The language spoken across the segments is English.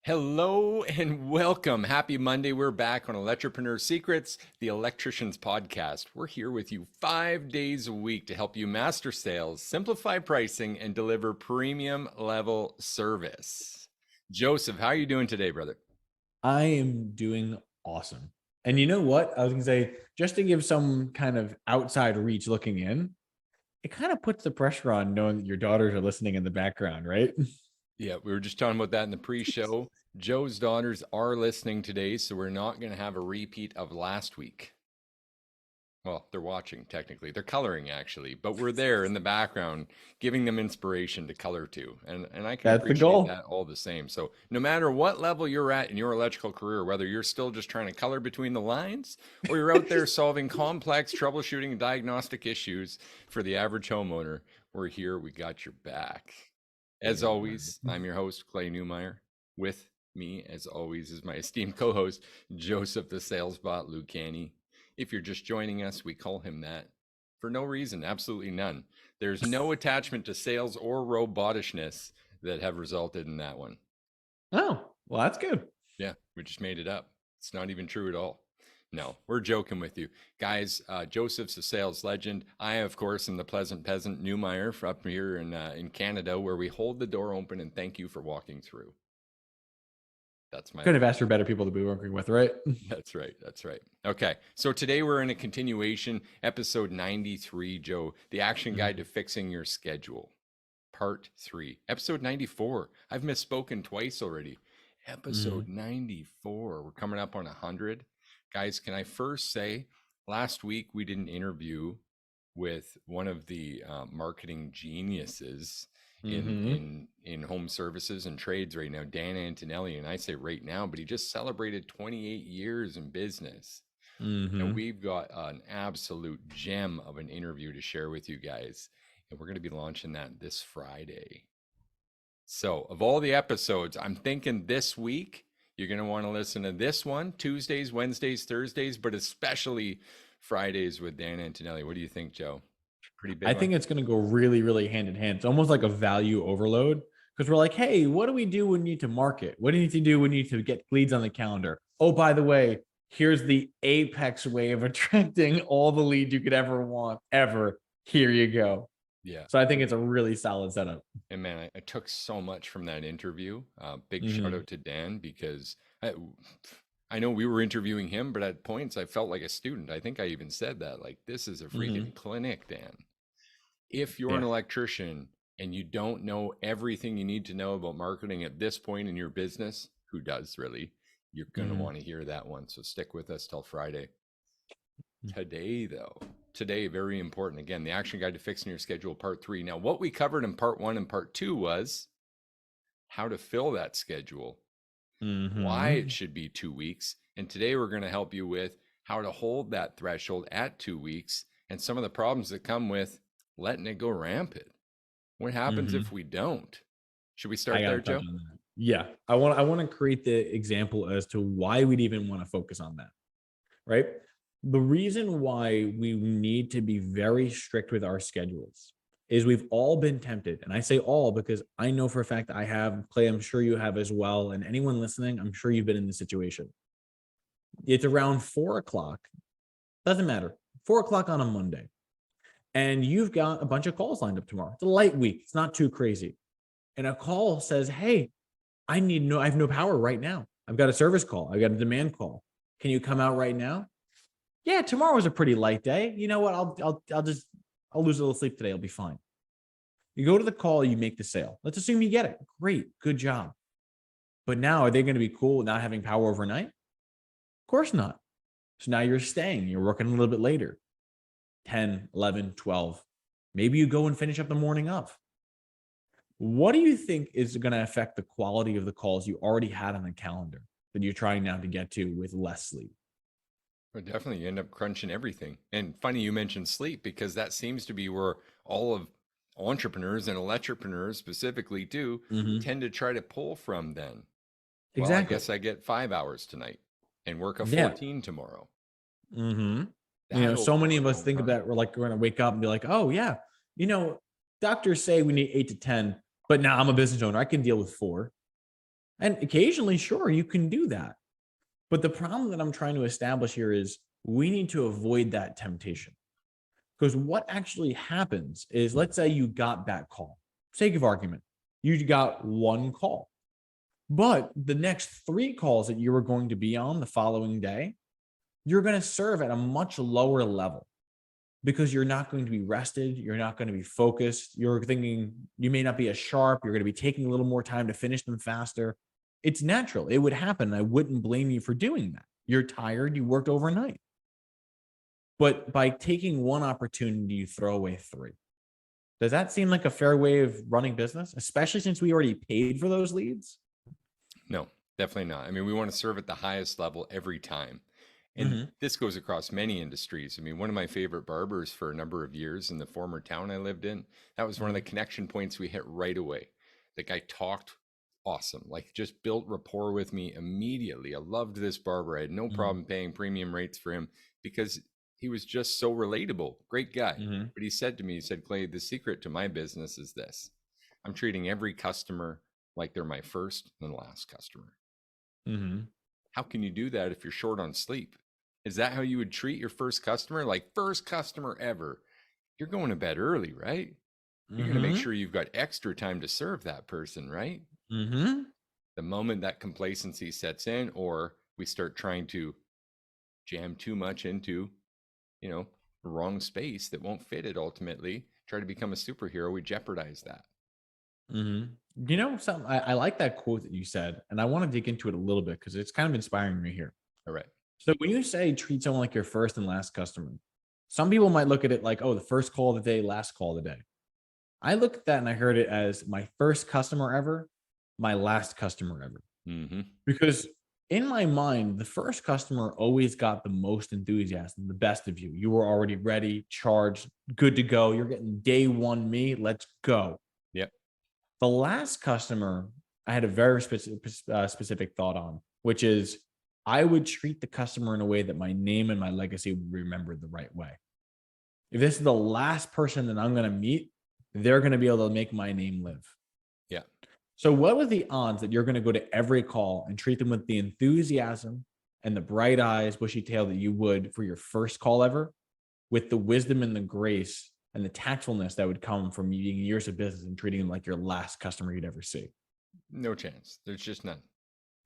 Hello and welcome. Happy Monday. We're back on Electropreneur Secrets, the Electricians Podcast. We're here with you 5 days a week to help you master sales, simplify pricing, and deliver premium level service. Joseph, how are you doing today, brother? I am doing awesome. And you know what? I was going to say, just to give some kind of outside reach looking in, it kind of puts the pressure on knowing that your daughters are listening in the background, right? Yeah, we were just talking about that in the pre-show. Joe's daughters are listening today, so we're not going to have a repeat of last week. Well, they're watching technically. They're coloring actually, but we're there in the background giving them inspiration to color to. And I can That's the appreciate goal. that all the same. So, no matter what level you're at in your electrical career, whether you're still just trying to color between the lines or you're out there solving complex troubleshooting and diagnostic issues for the average homeowner, we're here. We got your back. As Damn always, right. I'm your host, Clay Newmeyer. With me, as always, is my esteemed co host, Joseph the Sales Bot Lucani. If you're just joining us, we call him that for no reason, absolutely none. There's no attachment to sales or robotishness that have resulted in that one. Oh, well, that's good. Yeah, we just made it up. It's not even true at all. No, we're joking with you. Guys, Joseph's a sales legend. I, of course, am the pleasant peasant Newmeyer up here in Canada, where we hold the door open and thank you for walking through. That's my Couldn't life. have asked for better people to be working with, right? That's right. That's right. Okay. So today we're in a continuation, episode 93, Joe, the action guide to fixing your schedule, part 3, episode 94. I've misspoken twice already. Episode 94. We're coming up on 100. Guys, can I first say last week we did an interview with one of the marketing geniuses in home services and trades right now, Dan Antonelli. And I say right now, but he just celebrated 28 years in business. And we've got an absolute gem of an interview to share with you guys. And we're going to be launching that this Friday. So, of all the episodes, I'm thinking this week you're going to want to listen to this one, Tuesdays, Wednesdays, Thursdays, but especially Fridays with Dan Antonelli. What do you think, Joe? Pretty I big one. think it's going to go really, really hand in hand. It's almost like a value overload because we're like, hey, what do we do when you need to market? What do you need to do when you need to get leads on the calendar? Oh, by the way, here's the apex way of attracting all the leads you could ever want, ever. Here you go. Yeah. So I think it's a really solid setup. And man, I took so much from that interview. Big shout out to Dan because I know we were interviewing him, but at points I felt like a student. I think I even said that. Like, this is a freaking clinic, Dan. If you're an Yeah. electrician and you don't know everything you need to know about marketing at this point in your business, who does really? You're going to want to hear that one. So stick with us till Friday. Today, though, today, very important. Again, the action guide to fixing your schedule, part 3. Now, what we covered in part 1 and part 2 was how to fill that schedule, why it should be 2 weeks. And today, we're going to help you with how to hold that threshold at 2 weeks and some of the problems that come with letting it go rampant. What happens if we don't? Should we I start got to there, touch Joe? on that. Yeah. I want to create the example as to why we'd even want to focus on that. Right. The reason why we need to be very strict with our schedules is we've all been tempted. And I say all because I know for a fact I have, Clay, I'm sure you have as well. And anyone listening, I'm sure you've been in this situation. It's around 4 o'clock. Doesn't matter. 4 o'clock on a Monday. And you've got a bunch of calls lined up tomorrow. It's a light week. It's not too crazy. And a call says, hey, I have no power right now. I've got a service call. I've got a demand call. Can you come out right now? Yeah, tomorrow was a pretty light day. You know what? I'll lose a little sleep today. I'll be fine. You go to the call, you make the sale. Let's assume you get it. Great, good job. But now are they going to be cool with not having power overnight? Of course not. So now you're staying, you're working a little bit later. 10, 11, 12. Maybe you go and finish up the morning of. What do you think is going to affect the quality of the calls you already had on the calendar that you're trying now to get to with less sleep? Well, definitely, you end up crunching everything. And funny you mentioned sleep because that seems to be where all of entrepreneurs and electropreneurs specifically too tend to try to pull from then. Well, I Exactly. guess I get 5 hours tonight and work a Yeah. 14 tomorrow. You know, That'll so many of us don't think run. about we're like, we're going to wake up and be like, oh, yeah, you know, doctors say we need 8 to 10, but now I'm a business owner. I can deal with 4. And occasionally, sure, you can do that. But the problem that I'm trying to establish here is we need to avoid that temptation. Because what actually happens is, let's say you got that call, sake of argument, you got one call, but the next three calls that you were going to be on the following day, you're going to serve at a much lower level because you're not going to be rested. You're not going to be focused. You're thinking you may not be as sharp. You're going to be taking a little more time to finish them faster. It's natural. It would happen. I wouldn't blame you for doing that. You're tired. You worked overnight. But by taking one opportunity, you throw away three. Does that seem like a fair way of running business, especially since we already paid for those leads? No, definitely not. I mean, we want to serve at the highest level every time. And Mm-hmm. this goes across many industries. I mean, one of my favorite barbers for a number of years in the former town I lived in, that was one of the connection points we hit right away. The guy talked awesome, like just built rapport with me immediately. I loved this barber. I had no problem paying premium rates for him because he was just so relatable. Great guy. Mm-hmm. But he said to me, he said, Clay, the secret to my business is this. I'm treating every customer like they're my first and last customer. Mm-hmm. How can you do that if you're short on sleep? Is that how you would treat your first customer? Like, first customer ever. You're going to bed early, right? You're going to make Mm-hmm. sure you've got extra time to serve that person, right? Mm-hmm. The moment that complacency sets in, or we start trying to jam too much into, the wrong space that won't fit it ultimately, try to become a superhero, we jeopardize that. Mm-hmm. I like that quote that you said, and I want to dig into it a little bit because it's kind of inspiring me here. All right. So when you say treat someone like your first and last customer, some people might look at it like, oh, the first call of the day, last call of the day. I look at that and I heard it as my first customer ever, my last customer ever. Mm-hmm. Because in my mind, the first customer always got the most enthusiasm, the best of you. You were already ready, charged, good to go. You're getting day one me. Let's go. Yep. The last customer, I had a very specific thought on, which is I would treat the customer in a way that my name and my legacy would be remembered the right way. If this is the last person that I'm going to meet, they're going to be able to make my name live. Yeah. So, what are the odds that you're going to go to every call and treat them with the enthusiasm and the bright eyes, bushy tail that you would for your first call ever, with the wisdom and the grace and the tactfulness that would come from being years of business and treating them like your last customer you'd ever see? No chance. There's just none.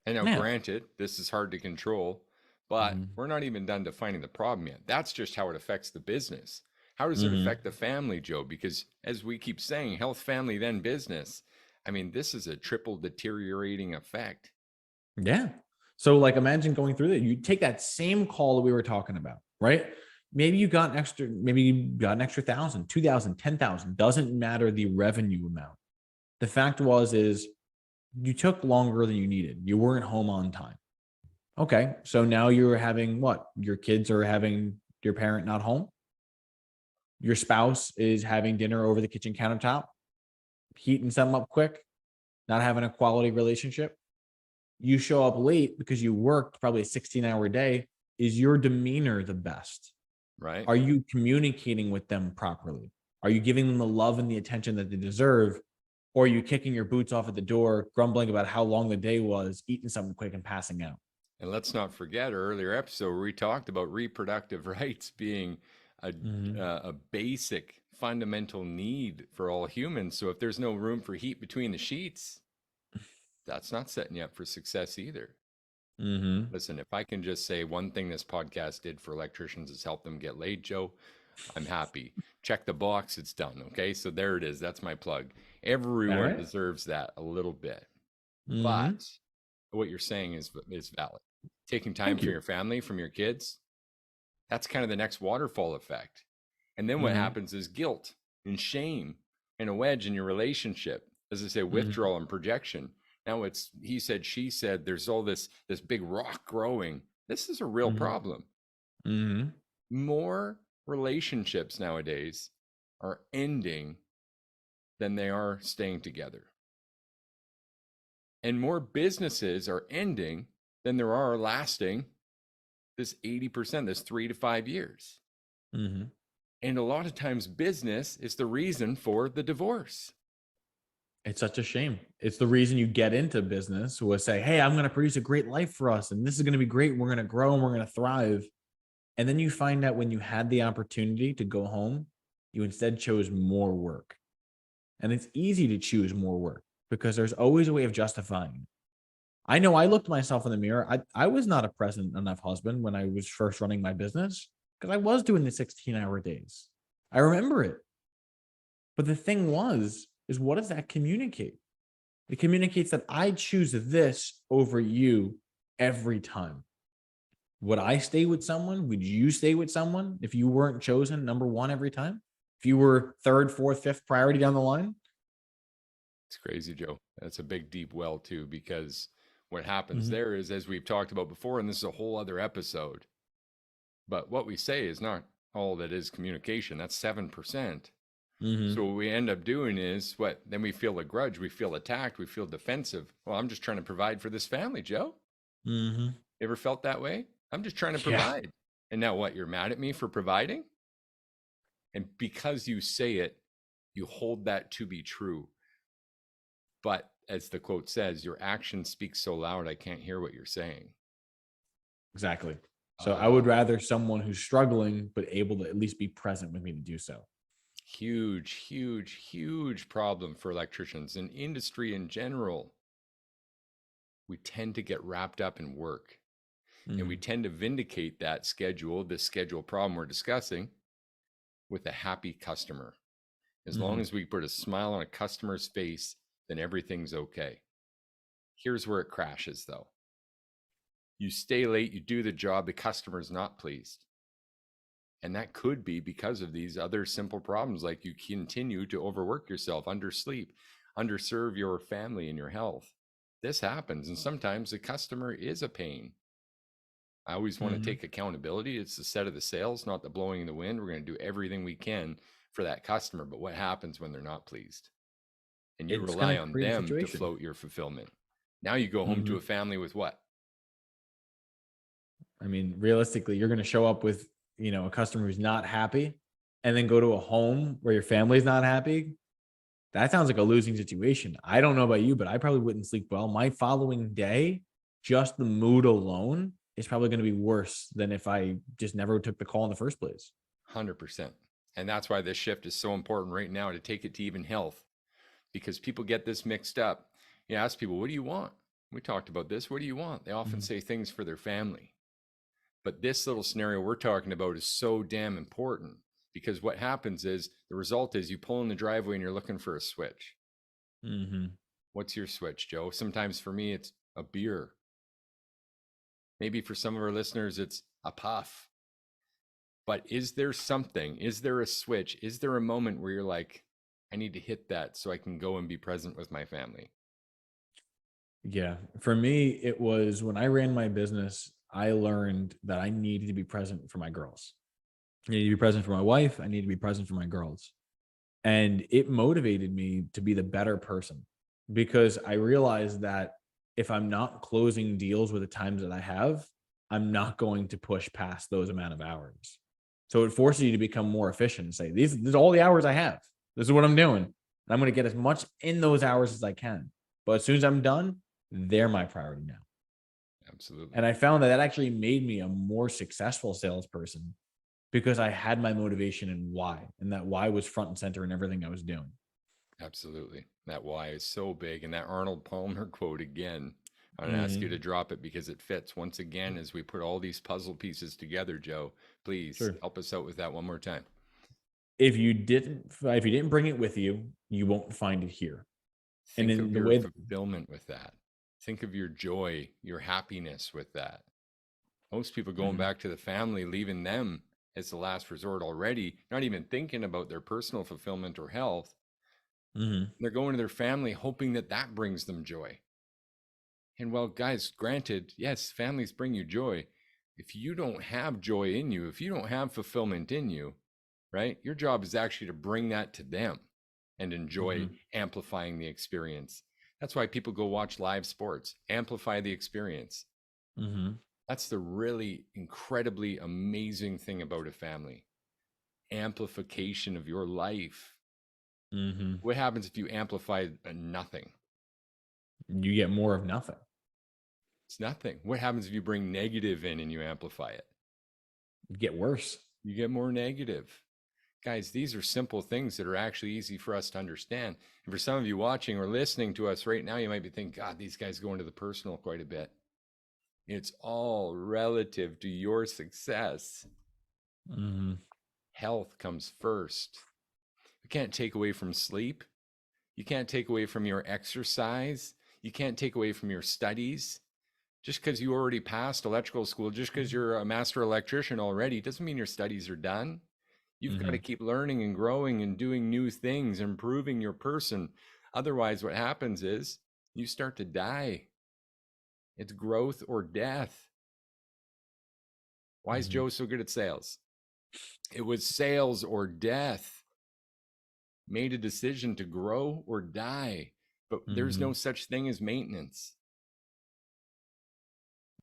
And now, Yeah. granted, this is hard to control, but Mhm. we're not even done defining the problem yet. That's just how it affects the business. How does it Mhm. affect the family, Joe? Because as we keep saying, health, family, then business. I mean, this is a triple deteriorating effect. Yeah. So, like, imagine going through that. You take that same call that we were talking about, right? Maybe you got an extra 1,000, 2,000, 10,000. Doesn't matter the revenue amount. The fact is you took longer than you needed. You weren't home on time. Okay. So now you're having what? Your kids are having your parent not home. Your spouse is having dinner over the kitchen countertop, heating something up quick, not having a quality relationship. You show up late because you worked probably a 16-hour day. Is your demeanor the best? Right. Are you communicating with them properly? Are you giving them the love and the attention that they deserve? Or are you kicking your boots off at the door, grumbling about how long the day was, eating something quick and passing out? And let's not forget our earlier episode where we talked about reproductive rights being a, Mm-hmm. a basic fundamental need for all humans. So if there's no room for heat between the sheets, that's not setting you up for success either. Mm-hmm. Listen, if I can just say one thing this podcast did for electricians is help them get laid, Joe, I'm happy. Check the box, it's done. Okay. So there it is. That's my plug. All Everyone right. deserves that a little bit. Mm-hmm. But what you're saying is valid. Taking time Thank from you. your family, from your kids, that's kind of the next waterfall effect. And then what Mm-hmm. happens is guilt and shame and a wedge in your relationship. As I say, Mm-hmm. withdrawal and projection. Now it's he said, she said, there's all this big rock growing. This is a real Mm-hmm. problem. Mm-hmm. More relationships nowadays are ending than they are staying together. And more businesses are ending than there are lasting this 80%, this 3 to 5 years. Mm-hmm. And a lot of times business is the reason for the divorce. It's such a shame. It's the reason you get into business was say, hey, I'm going to produce a great life for us. And this is going to be great. We're going to grow and we're going to thrive. And then you find out when you had the opportunity to go home, you instead chose more work. And it's easy to choose more work because there's always a way of justifying. I know I looked myself in the mirror. I was not a present enough husband when I was first running my business because I was doing the 16-hour days. I remember it. But the thing is what does that communicate? It communicates that I choose this over you every time. Would I stay with someone? Would you stay with someone if you weren't chosen number one every time? If you were third, fourth, fifth priority down the line? It's crazy, Joe. That's a big, deep well, too, because what happens Mhm. there is, as we've talked about before, and this is a whole other episode, but what we say is not all that is communication. That's 7%. So Mhm. what we end up doing is what? Then we feel a grudge, we feel attacked, we feel defensive. Well, I'm just trying to provide for this family, Joe. Mhm. Ever felt that way? I'm just trying to Yeah. provide. And now what? You're mad at me for providing? And because you say it, you hold that to be true. But as the quote says, your action speaks so loud, I can't hear what you're saying. Exactly. So I would Oh, rather someone who's struggling but able to at least be present with me to do so. huge, huge, huge problem for electricians and industry in general. We tend to get wrapped up in work and we Mhm. tend to vindicate that schedule, this schedule problem we're discussing, with a happy customer. As long Mhm. as we put a smile on a customer's face, then everything's okay. Here's where it crashes though. You stay late, you do the job, the customer's not pleased. And that could be because of these other simple problems, like you continue to overwork yourself, undersleep, underserve your family and your health. This happens, and sometimes the customer is a pain. I always want to Mhm. take accountability. It's the set of the sails, not the blowing in the wind. We're going to do everything we can for that customer. But what happens when they're not pleased? And you It's going rely to on create a them to situation. float your fulfillment. Now you go home to a Mhm. family with what? I mean, realistically, you're going to show up with, a customer who's not happy and then go to a home where your family's not happy. That sounds like a losing situation. I don't know about you, but I probably wouldn't sleep well. My following day, just the mood alone is probably going to be worse than if I just never took the call in the first place. 100%. And that's why this shift is so important right now, to take it to even health, because people get this mixed up. You ask people, what do you want? We talked about this. What do you want? They often Mhm. say things for their family. But this little scenario we're talking about is so damn important, because what happens is the result is you pull in the driveway and you're looking for a switch. Mhm. What's your switch, Joe? Sometimes for me, it's a beer. Maybe for some of our listeners, it's a puff. But is there something? Is there a switch? Is there a moment where you're like, I need to hit that so I can go and be present with my family? Yeah. For me, it was when I ran my business, I learned that I needed to be present for my girls. I needed to be present for my wife. I needed to be present for my girls. And it motivated me to be the better person because I realized that if I'm not closing deals with the times that I have, I'm not going to push past those amount of hours. So it forces you to become more efficient and say, these are all the hours I have. This is what I'm doing. And I'm going to get as much in those hours as I can. But as soon as I'm done, they're my priority now. Absolutely. And I found that that actually made me a more successful salesperson because I had my motivation and why, and that why was front and center in everything I was doing. Absolutely. That why is so big. And that Arnold Palmer quote again, I'm going to ask you to Mhm. drop it because it fits once again as we put all these puzzle pieces together, Joe. Please Sure. help us out with that one more time. If you didn't bring it with you, you won't find it here. And Think in of the your way fulfillment with that. Think of your joy, your happipiness with that. Most people going Mhm. back to the family, leaving them as the last resort already, not even thinking about their personal fulfillment or health. Mhm. They're going to their family hoping that that brings them joy. And well, guys, granted, yes, families bring you joy. If you don't have joy in you, if you don't have fulfillment in you, right, your job is actually to bring that to them and enjoy Mhm. amplifying the experience. That's why people go watch live sports, amplify the experience. Mhm. That's the really incredibly amazing thing about a family, amplification of your life. What happens if you amplify nothing? You get more of nothing. It's nothing. What happens if you bring negative in and you amplify it? You get worse. You get more negative. Guys, these are simple things that are actually easy for us to understand. And for some of you watching or listening to us right now, you might be thinking, God, these guys go into the personal quite a bit. It's all relative to your success. Health comes first. You can't take away from sleep. You can't take away from your exercise. You can't take away from your studies. Just because you already passed electrical school, just because you're a master electrician already, doesn't mean your studies are done. You've got to keep learning and growing and doing new things, improving your person. Otherwise, what happens is you start to die. It's growth or death. Why is Joe so good at sales? It was sales or death. Made a decision to grow or die, but there's no such thing as maintenance.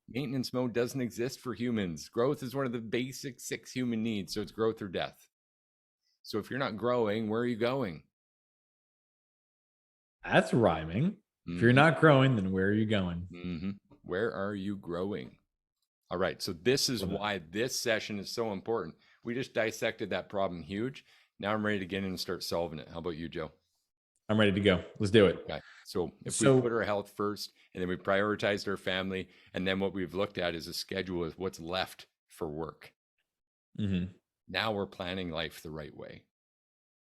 Maintenance mode doesn't exist for humans. Growth is one of the basic 6 human needs. So it's growth or death. So if you're not growing, where are you going? That's rhyming. If you're not growing, then where are you going? Where are you growing? All right. So this is why this session is so important. We just dissected that problem huge. Now I'm ready to get in and start solving it. How about you, Joe? I'm ready to go. Let's do it. Okay. So if we put our health first and then we prioritized our family, and then what we've looked at is a schedule of what's left for work. Now we're planning life the right way.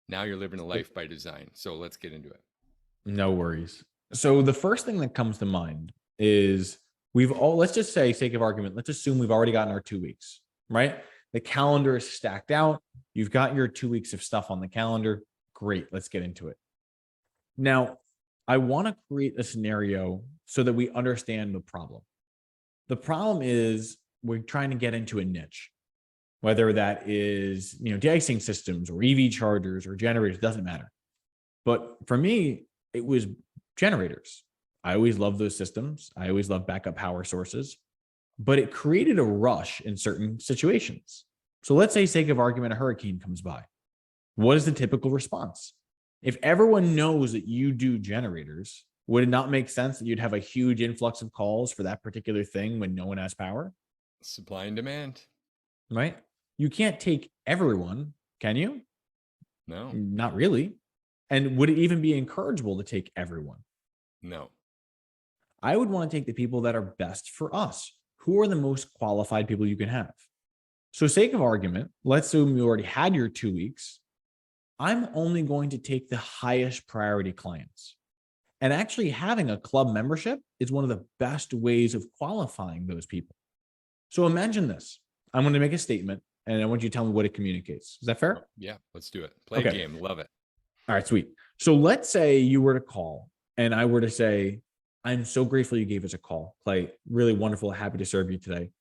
Now you're living a life by design. So let's get into it. No worries. So the first thing that comes to mind is let's just say, sake of argument, let's assume we've already gotten our 2 weeks, right? The calendar is stacked out. You've got your 2 weeks of stuff on the calendar. Great. Let's get into it. Now, I want to create a scenario so that we understand the problem. The problem is we're trying to get into a niche, whether that is, de-icing systems or EV chargers or generators, doesn't matter. But for me, it was generators. I always loved those systems. I always loved backup power sources, but it created a rush in certain situations. So let's say, sake of argument, a hurricane comes by. What is the typical response? If everyone knows that you do generators, would it not make sense that you'd have a huge influx of calls for that particular thing when no one has power? Supply and demand. Right? You can't take everyone, can you? No. Not really. And would it even be encourageable to take everyone? No. I would want to take the people that are best for us. Who are the most qualified people you can have? So, sake of argument, let's assume you already had your 2 weeks. I'm only going to take the highest priority clients. And actually having a club membership is one of the best ways of qualifying those people. So imagine this. I'm going to make a statement and I want you to tell me what it communicates. Is that fair? Yeah, let's do it. Play a game. Love it. All right, sweet. So let's say you were to call and I were to say, I'm so grateful you gave us a call. Clay, really wonderful. Happy to serve you today.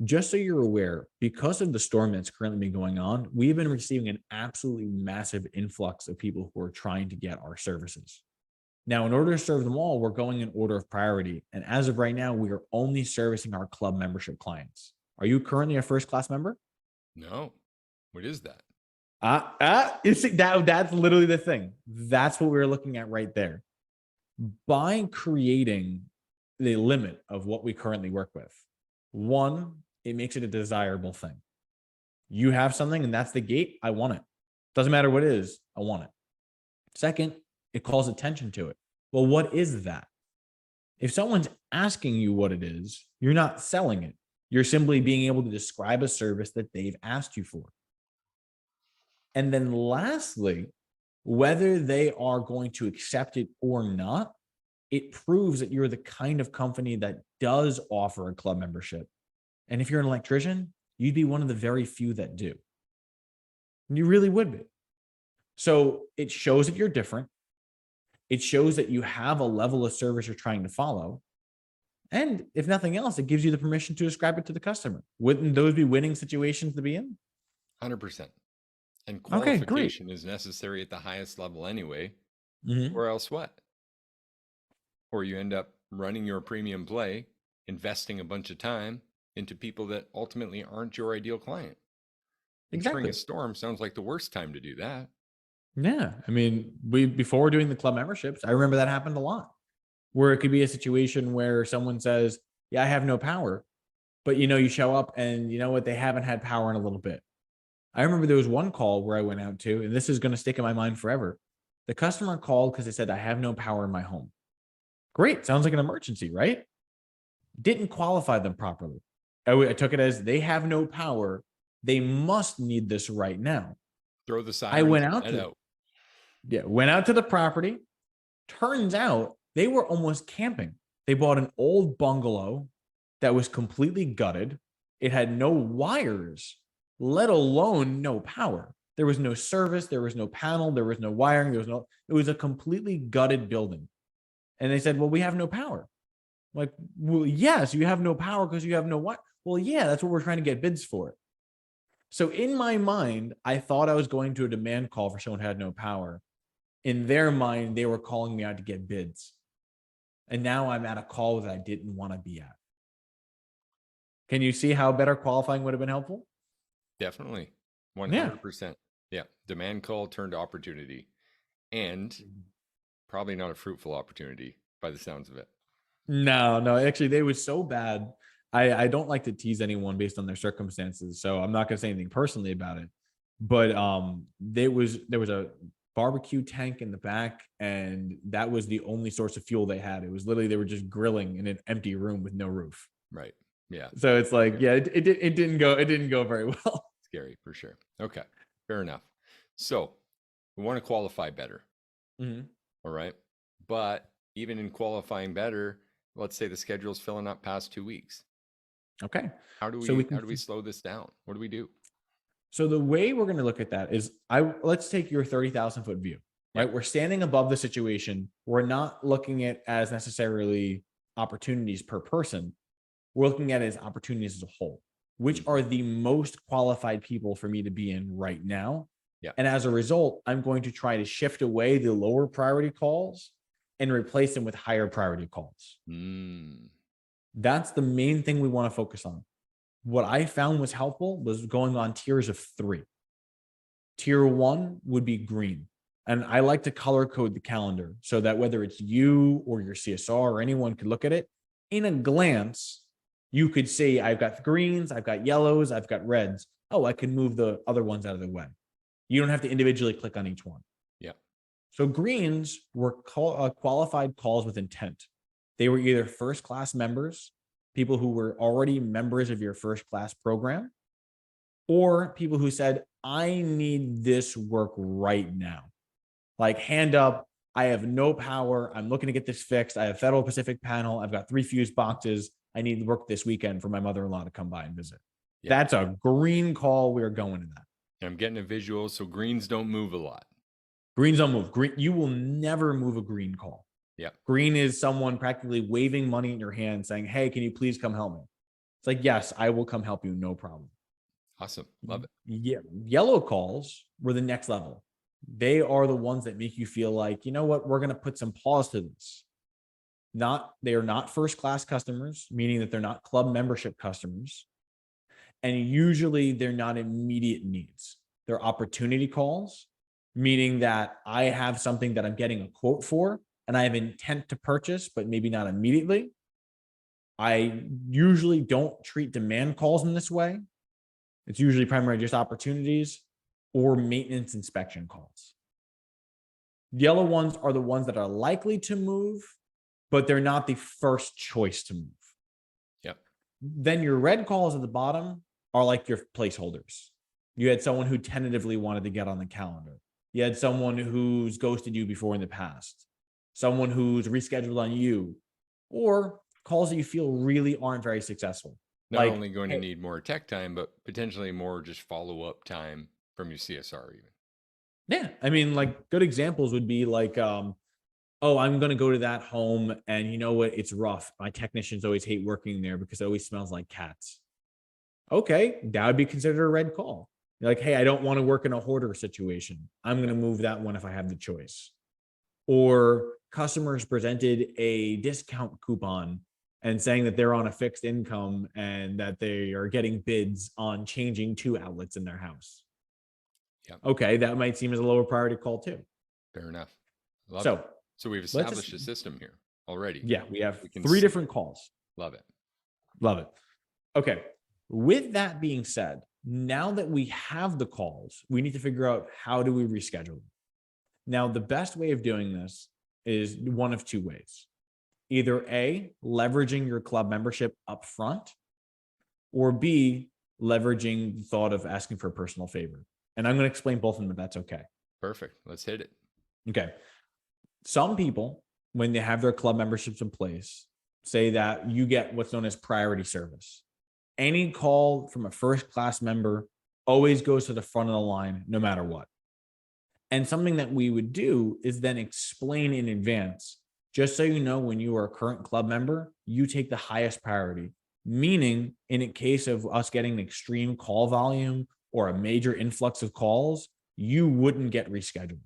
Just so you're aware, because of the storm that's currently been going on, we've been receiving an absolutely massive influx of people who are trying to get our services. Now, in order to serve them all, we're going in order of priority. And as of right now, we are only servicing our club membership clients. Are you currently a first class member? No. What is that? You see, that's literally the thing. That's what we're looking at right there. By creating the limit of what we currently work with, one, it makes it a desirable thing. You have something and that's the gate. I want it. Doesn't matter what it is. I want it. Second, it calls attention to it. Well, what is that? If someone's asking you what it is, you're not selling it. You're simply being able to describe a service that they've asked you for. And then lastly, whether they are going to accept it or not, it proves that you're the kind of company that does offer a club membership. And if you're an electrician, you'd be one of the very few that do. You really would be. So it shows that you're different. It shows that you have a level of service you're trying to follow. And if nothing else, it gives you the permission to describe it to the customer. Wouldn't those be winning situations to be in? 100%. And qualification is necessary at the highest level anyway. Or else what? Or you end up running your premium play, investing a bunch of time into people that ultimately aren't your ideal client. Exactly. Spring a storm sounds like the worst time to do that. Yeah. I mean, before doing the club memberships, I remember that happened a lot where it could be a situation where someone says, yeah, I have no power, but you show up and you know what? They haven't had power in a little bit. I remember there was one call where I went out to, and this is going to stick in my mind forever. The customer called because they said, I have no power in my home. Great. Sounds like an emergency, right? Didn't qualify them properly. I took it as they have no power. They must need this right now. Throw the I sirens went and out head to, out. yeah, went out to the property. Turns out they were almost camping. They bought an old bungalow that was completely gutted. It had no wires, let alone no power. There was no service. There was no panel. There was no wiring. It was a completely gutted building. And they said, well, we have no power. Like, well, yes, you have no power because you have no what? Well, yeah, that's what we're trying to get bids for. So in my mind, I thought I was going to a demand call for someone who had no power. In their mind, they were calling me out to get bids. And now I'm at a call that I didn't want to be at. Can you see how better qualifying would have been helpful? Definitely. Yeah. 100%. Yeah. Demand call turned to opportunity, and probably not a fruitful opportunity by the sounds of it. No, actually, they was so bad. I don't like to tease anyone based on their circumstances, so I'm not gonna say anything personally about it. But there was a barbecue tank in the back, and that was the only source of fuel they had. It was literally they were just grilling in an empty room with no roof. Right. Yeah. So it's like, yeah, it didn't go very well. Scary for sure. Okay. Fair enough. So we want to qualify better. Mhm. All right. But even in qualifying better, let's say the schedule's filling up past 2 weeks. Okay. How do So we how can do we slow this down? What do we do? So the way we're going to look at that is let's take your 30,000-foot view, Yeah. right? We're standing above the situation. We're not looking at as necessarily opportunities per person. We're looking at it as opportunities as a whole. Which Mhm. are the most qualified people for me to be in right now? Yeah. And as a result, I'm going to try to shift away the lower priority calls and replace them with higher priority calls. Mm. That's the main thing we want to focus on. What I found was helpful was going on tiers of 3. Tier 1 would be green. And I like to color code the calendar so that whether it's you or your CSR or anyone could look at it in a glance, you could say, I've got greens, I've got yellows, I've got reds. Oh, I can move the other ones out of the way. You don't have to individually click on each one. Yeah. So greens were qualified calls with intent. They were either first class members, people who were already members of your first class program, or people who said, I need this work right now. Like, hand up, I have no power. I'm looking to get this fixed. I have Federal Pacific panel. I've got 3 fuse boxes. I need work this weekend for my mother-in-law to come by and visit. Yeah. That's a green call. We're going to that. And I'm getting a visual, so greens don't move a lot. Greens don't move. Green, you will never move a green call. Yeah. Green is someone practically waving money in your hand saying, hey, can you please come help me? It's like, yes, I will come help you. No problem. Awesome. Love it. Yeah. Yellow calls were the next level. They are the ones that make you feel like, you know what, we're going to put some pause to this. They are not first class customers, meaning that they're not club membership customers. And usually they're not immediate needs. They're opportunity calls, meaning that I have something that I'm getting a quote for and I have intent to purchase, but maybe not immediately. I usually don't treat demand calls in this way. It's usually primarily just opportunities or maintenance inspection calls. Yellow ones are the ones that are likely to move, but they're not the first choice to move. Yep. Then your red calls at the bottom are like your placeholders. You had someone who tentatively wanted to get on the calendar. You had someone who's ghosted you before in the past, someone who's rescheduled on you, or calls that you feel really aren't very successful. Not only going to need more tech time, but potentially more just follow-up time from your CSR even. Yeah. I mean, like, good examples would be like, oh, I'm going to go to that home and you know what? It's rough. My technicians always hate working there because it always smells like cats. Okay. That would be considered a red call. You're like, hey, I don't want to work in a hoarder situation. I'm going to move that one if I have the choice. Or customers presented a discount coupon and saying that they're on a fixed income and that they are getting bids on changing 2 outlets in their house. Yep. Okay, that might seem as a lower priority call too. Fair enough. Love it. So So we've let's established a system here already. yeah, we have We can 3 see different it. calls. Love it. Love it. Okay. With that being said, now that we have the calls, we need to figure out how do we reschedule them. Now, the best way of doing this is one of 2 ways. Either A, leveraging your club membership up front, or B, leveraging the thought of asking for a personal favor. And I'm going to explain both of them if that's okay. Perfect. Let's hit it. Okay. Some people, when they have their club memberships in place, say that you get what's known as priority service. Any call from a first class member always goes to the front of the line, no matter what. And something that we would do is then explain in advance, just so you know, when you are a current club member, you take the highest priority. Meaning, in a case of us getting an extreme call volume or a major influx of calls, you wouldn't get rescheduled.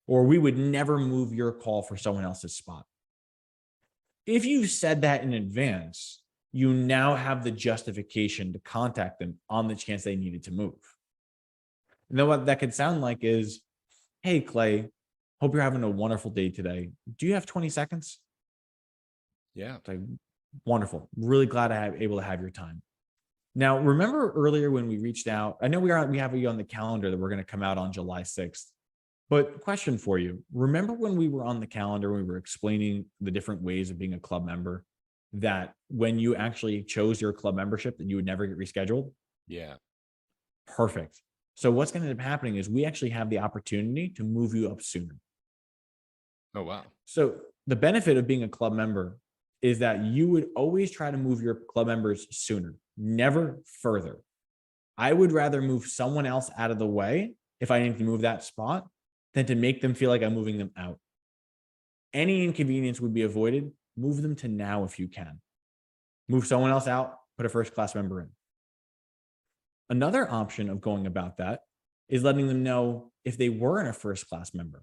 Or we would never move your call for someone else's spot. If you said that in advance, you now have the justification to contact them on the chance they needed to move. And then what that could sound like is, hey, Clay, hope you're having a wonderful day today. Do you have 20 seconds? Yeah. It's like, wonderful. Really glad I have able to have your time. Now, remember earlier when we reached out, I know we have you on the calendar that we're going to come out on July 6th. But question for you, remember when we were on the calendar, we were explaining the different ways of being a club member, that when you actually chose your club membership that you would never get rescheduled? Yeah. Perfect. So what's going to end up happening is we actually have the opportunity to move you up sooner. Oh, wow. So the benefit of being a club member is that you would always try to move your club members sooner, never further. I would rather move someone else out of the way if I need to move that spot than to make them feel like I'm moving them out. Any inconvenience would be avoided. Move them to now if you can. Move someone else out, put a first class member in. Another option of going about that is letting them know if they weren't a first class member.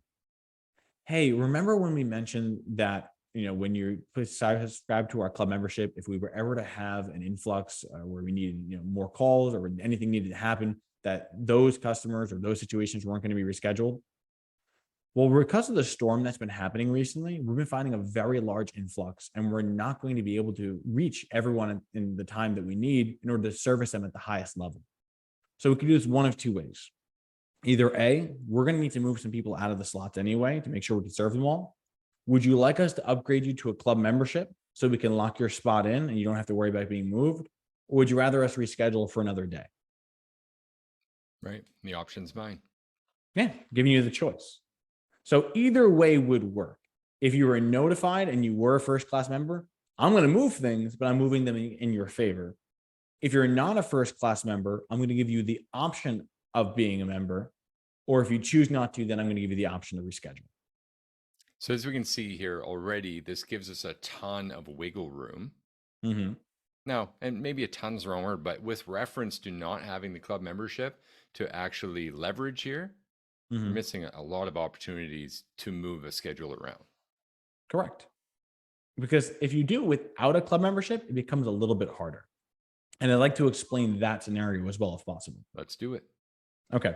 Hey, remember when we mentioned that, when you subscribe to our club membership, if we were ever to have an influx where we needed, more calls or anything needed to happen, that those customers or those situations weren't going to be rescheduled? Well, because of the storm that's been happening recently, we've been finding a very large influx, and we're not going to be able to reach everyone in the time that we need in order to service them at the highest level. So we can do this one of 2 ways. Either A, we're going to need to move some people out of the slots anyway to make sure we can serve them all. Would you like us to upgrade you to a club membership so we can lock your spot in and you don't have to worry about being moved? Or would you rather us reschedule for another day? Right. The option's mine. Yeah, giving you the choice. So either way would work. If you were notified and you were a first class member, I'm going to move things, but I'm moving them in your favor. If you're not a first class member, I'm going to give you the option of being a member. Or if you choose not to, then I'm going to give you the option to reschedule. So as we can see here already, this gives us a ton of wiggle room. Mm-hmm. Now, and maybe a ton's the wrong word, but with reference to not having the club membership to actually leverage here, you're missing a lot of opportunities to move a schedule around. Correct. Because if you do it without a club membership, it becomes a little bit harder. And I'd like to explain that scenario as well if possible. Let's do it. Okay.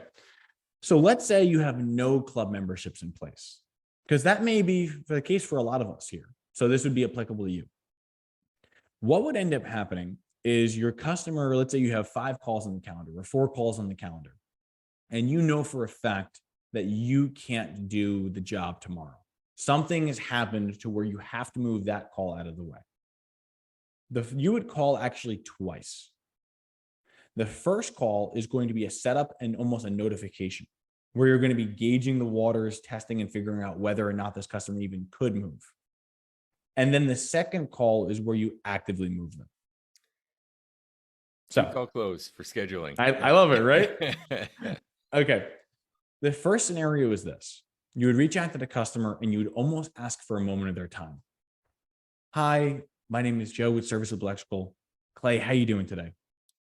So let's say you have no club memberships in place, because that may be the case for a lot of us here. So this would be applicable to you. What would end up happening is your customer, let's say you have 5 calls on the calendar or 4 calls on the calendar, and you know for a fact that you can't do the job tomorrow. Something has happened to where you have to move that call out of the way. You would call actually twice. The first call is going to be a setup and almost a notification, where you're going to be gauging the waters, testing and figuring out whether or not this customer even could move. And then the second call is where you actively move them. So call close for scheduling. I love it, right? Okay. The first scenario is this. You would reach out to the customer and you would almost ask for a moment of their time. Hi, my name is Joe with Serviceable Electrical. Clay, how you doing today?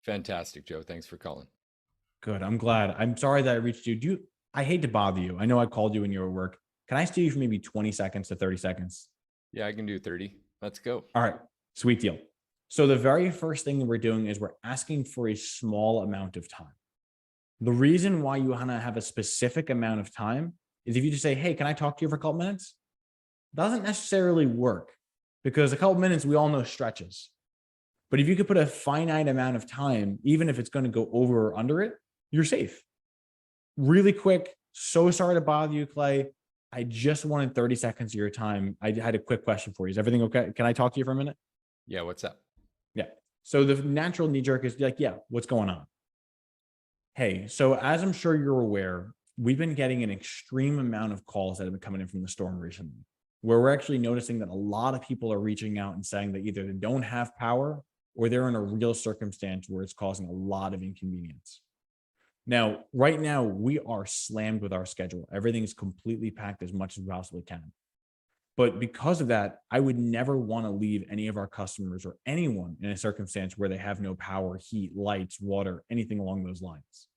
Fantastic, Joe. Thanks for calling. Good. I'm glad. I'm sorry that I reached you. I hate to bother you. I know I called you when you were at work. Can I steal you for maybe 20 seconds to 30 seconds? Yeah, I can do 30. Let's go. All right. Sweet deal. So the very first thing that we're doing is we're asking for a small amount of time. The reason why you want to have a specific amount of time is if you just say, hey, can I talk to you for a couple minutes? Doesn't necessarily work because a couple minutes, we all know stretches. But if you could put a finite amount of time, even if it's going to go over or under it, you're safe. Really quick. So sorry to bother you, Clay. I just wanted 30 seconds of your time. I had a quick question for you. Is everything okay? Can I talk to you for a minute? Yeah, what's up? Yeah. So the natural knee jerk is like, yeah, what's going on? Hey, so as I'm sure you're aware, we've been getting an extreme amount of calls that have been coming in from the storm recently, where we're actually noticing that a lot of people are reaching out and saying that either they don't have power or they're in a real circumstance where it's causing a lot of inconvenience. Now, right now, we are slammed with our schedule. Everything is completely packed as much as we possibly can. But because of that, I would never want to leave any of our customers or anyone in a circumstance where they have no power, heat, lights, water, anything along those lines.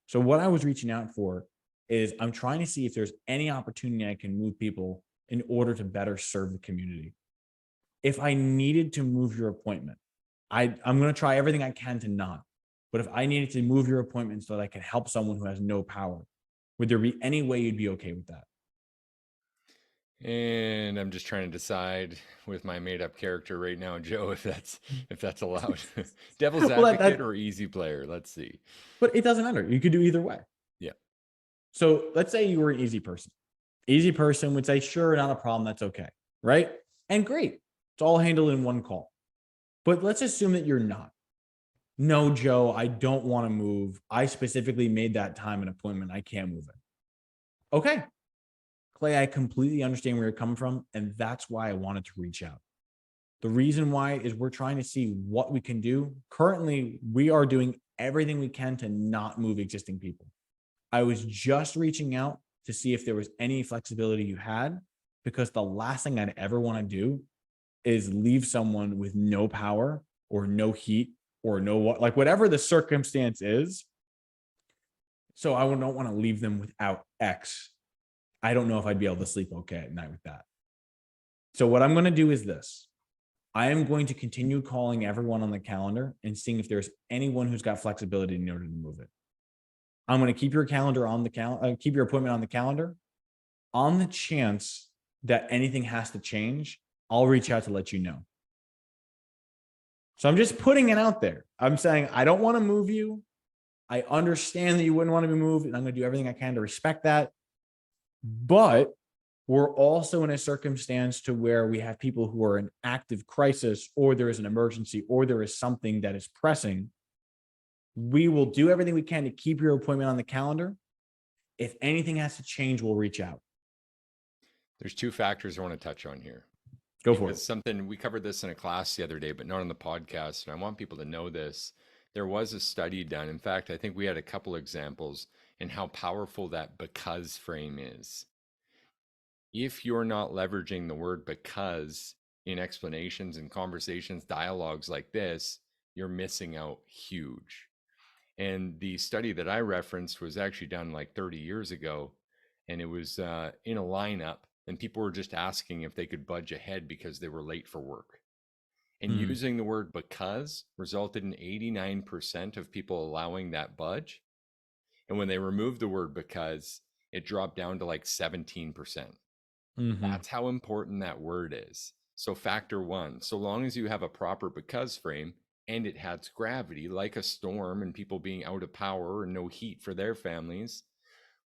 So what I was reaching out for is I'm trying to see if there's any opportunity I can move people in order to better serve the community. If I needed to move your appointment, I'm going to try everything I can to not. But if I needed to move your appointment so that I could help someone who has no power, would there be any way you'd be okay with that? And I'm just trying to decide with my made up character right now, Joe, if that's allowed. Devil's Well, advocate or easy player. Let's see. but it doesn't matter. You could do either way. Yeah. So let's say you were an easy person. Easy person would say, sure, not a problem. That's okay. Right. And great. It's all handled in one call. But let's assume that you're not. No, Joe, I don't want to move. I specifically made that time an appointment. I can't move it. Okay. Clay, I completely understand where you're coming from. And that's why I wanted to reach out. The reason why is we're trying to see what we can do. Currently, we are doing everything we can to not move existing people. I was just reaching out to see if there was any flexibility you had, because the last thing I'd ever want to do is leave someone with no power or no heat or no like whatever the circumstance is. So I don't want to leave them without X. I don't know if I'd be able to sleep okay at night with that. So what I'm going to do is this. I am going to continue calling everyone on the calendar and seeing if there's anyone who's got flexibility in order to move it. I'm going to keep your calendar on the calendar, keep your appointment on the calendar. On the chance that anything has to change, I'll reach out to let you know. So I'm just putting it out there. I'm saying, I don't want to move you. I understand that you wouldn't want to be moved, and I'm going to do everything I can to respect that. But we're also in a circumstance to where we have people who are in active crisis, or there is an emergency, or there is something that is pressing. We will do everything we can to keep your appointment on the calendar. If anything has to change, we'll reach out. There's two factors I want to touch on here. Go for it. Something we covered this in a class the other day, but not on the podcast. And I want people to know this. There was a study done. In fact, I think we had a couple examples in how powerful that because frame is. If you're not leveraging the word because in explanations and conversations, dialogues like this, you're missing out huge. And the study that I referenced was actually done like 30 years ago. And it was in a lineup, and people were just asking if they could budge ahead because they were late for work. And using the word because resulted in 89% of people allowing that budge. And when they removed the word because, it dropped down to like 17%. That's how important that word is. So factor one, so long as you have a proper because frame and it has gravity like a storm and people being out of power and no heat for their families,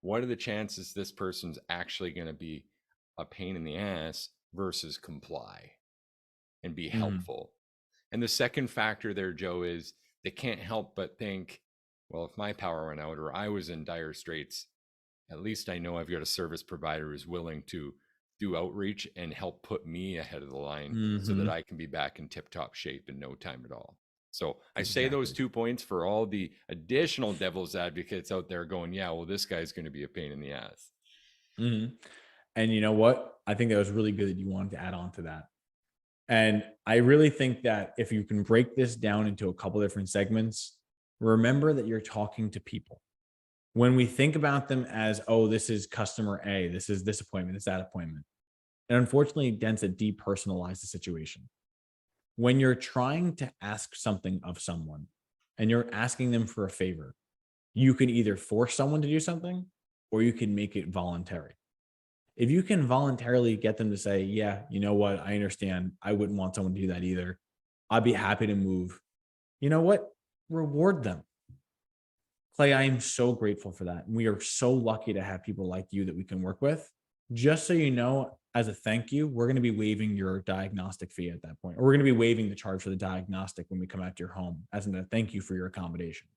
what are the chances this person's actually going to be a pain in the ass versus comply and be helpful? And the second factor there, Joe, is they can't help but think, well, if my power went out or I was in dire straits, at least I know I've got a service provider who's willing to do outreach and help put me ahead of the line so that I can be back in tip-top shape in no time at all. So I say those 2 points for all the additional devil's advocates out there going, yeah, well, this guy's going to be a pain in the ass. And you know what? I think that was really good that you wanted to add on to that. And I really think that if you can break this down into a couple different segments, remember that you're talking to people. When we think about them as, oh, this is customer A, this is this appointment, it's that appointment. And unfortunately, it tends to depersonalize the situation. When you're trying to ask something of someone and you're asking them for a favor, You can either force someone to do something or you can make it voluntary. If you can voluntarily get them to say, yeah, you know what? I understand. I wouldn't want someone to do that either. I'd be happy to move. You know what? Reward them. Clay, I am so grateful for that. We are so lucky to have people like you that we can work with. Just so you know, as a thank you, we're going to be waiving your diagnostic fee at that point, or we're going to be waiving the charge for the diagnostic when we come out to your home as a thank you for your accommodation.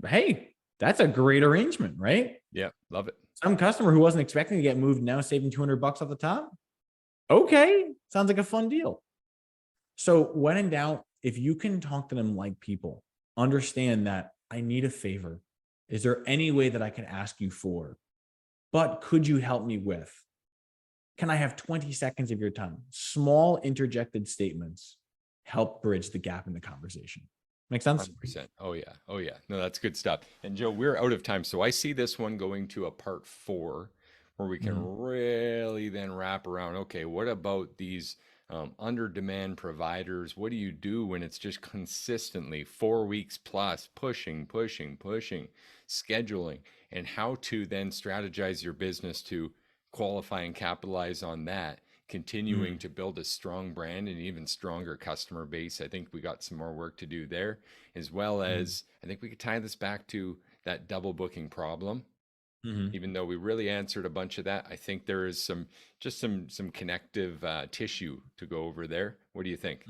But hey, that's a great arrangement, right? Yeah, love it. Some customer who wasn't expecting to get moved now saving $200 off the top. Okay, sounds like a fun deal. So when in doubt, if you can talk to them like people, understand that I need a favor. Is there any way that I can ask you for? But could you help me with? Can I have 20 seconds of your time? Small interjected statements help bridge the gap in the conversation. Make sense? 100%. Oh yeah. Oh yeah. No, that's good stuff. And Joe, we're out of time. So I see this one going to a part 4 where we can really then wrap around. Okay, what about these under demand providers? What do you do when it's just consistently 4 weeks plus pushing, scheduling, and how to then strategize your business to qualify and capitalize on that, continuing to build a strong brand and even stronger customer base. I think we got some more work to do there, as well as I think we could tie this back to that double booking problem. Even though we really answered a bunch of that, I think there is some connective tissue to go over there. What do you think?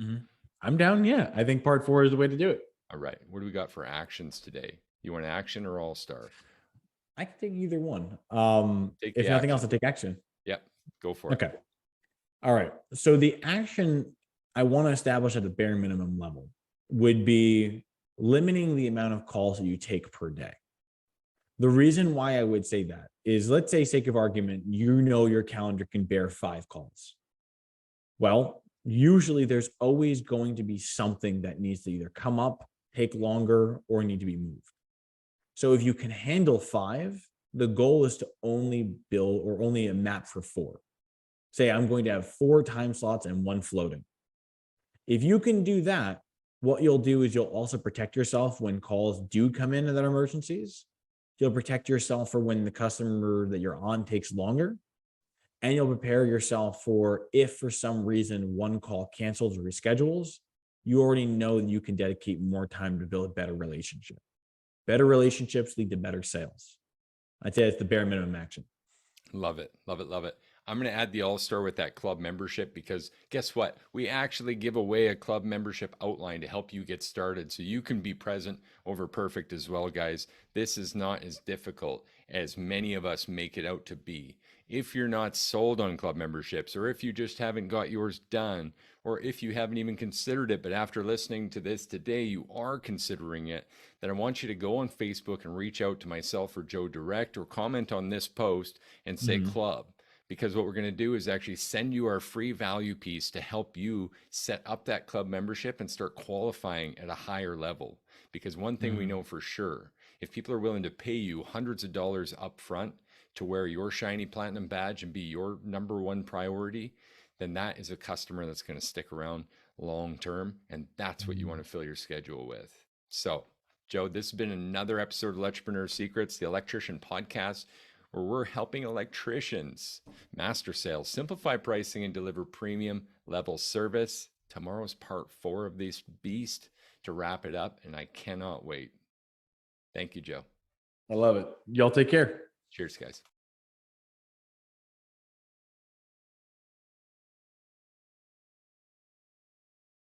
I'm down. Yeah, I think part 4 is the way to do it. All right. What do we got for actions today? You want action or all star? I can take either one. Take If the nothing else, action. I'll take action. Yep. Go for it. Okay. All right. So the action I want to establish at the bare minimum level would be limiting the amount of calls that you take per day. The reason why I would say that is, let's say, sake of argument, you know your calendar can bear 5 calls. Well, usually there's always going to be something that needs to either come up, take longer, or need to be moved. So if you can handle 5, the goal is to only bill or only a map for 4. Say I'm going to have 4 time slots and 1 floating. If you can do that, what you'll do is you'll also protect yourself when calls do come in that are emergencies. You'll protect yourself for when the customer that you're on takes longer. And you'll prepare yourself for if for some reason 1 call cancels or reschedules, you already know that you can dedicate more time to build a better relationship. Better relationships lead to better sales. I'd say it's the bare minimum action. Love it. Love it. Love it. I'm going to add the all-star with that club membership, because guess what? We actually give away a club membership outline to help you get started so you can be present over perfect as well, guys. This is not as difficult as many of us make it out to be. If you're not sold on club memberships, or if you just haven't got yours done, or if you haven't even considered it, but after listening to this today, you are considering it, then I want you to go on Facebook and reach out to myself or Joe direct, or comment on this post and say club. Because what we're going to do is actually send you our free value piece to help you set up that club membership and start qualifying at a higher level. Because one thing we know for sure, if people are willing to pay you hundreds of dollars up front to wear your shiny platinum badge and be your number 1 priority, then that is a customer that's going to stick around long term. And that's what you want to fill your schedule with. So, Joe, this has been another episode of Electrepreneur Secrets, the electrician podcast, where we're helping electricians master sales, simplify pricing, and deliver premium level service. Tomorrow's part 4 of this beast to wrap it up, and I cannot wait. Thank you, Joe. I love it. Y'all take care. Cheers, guys.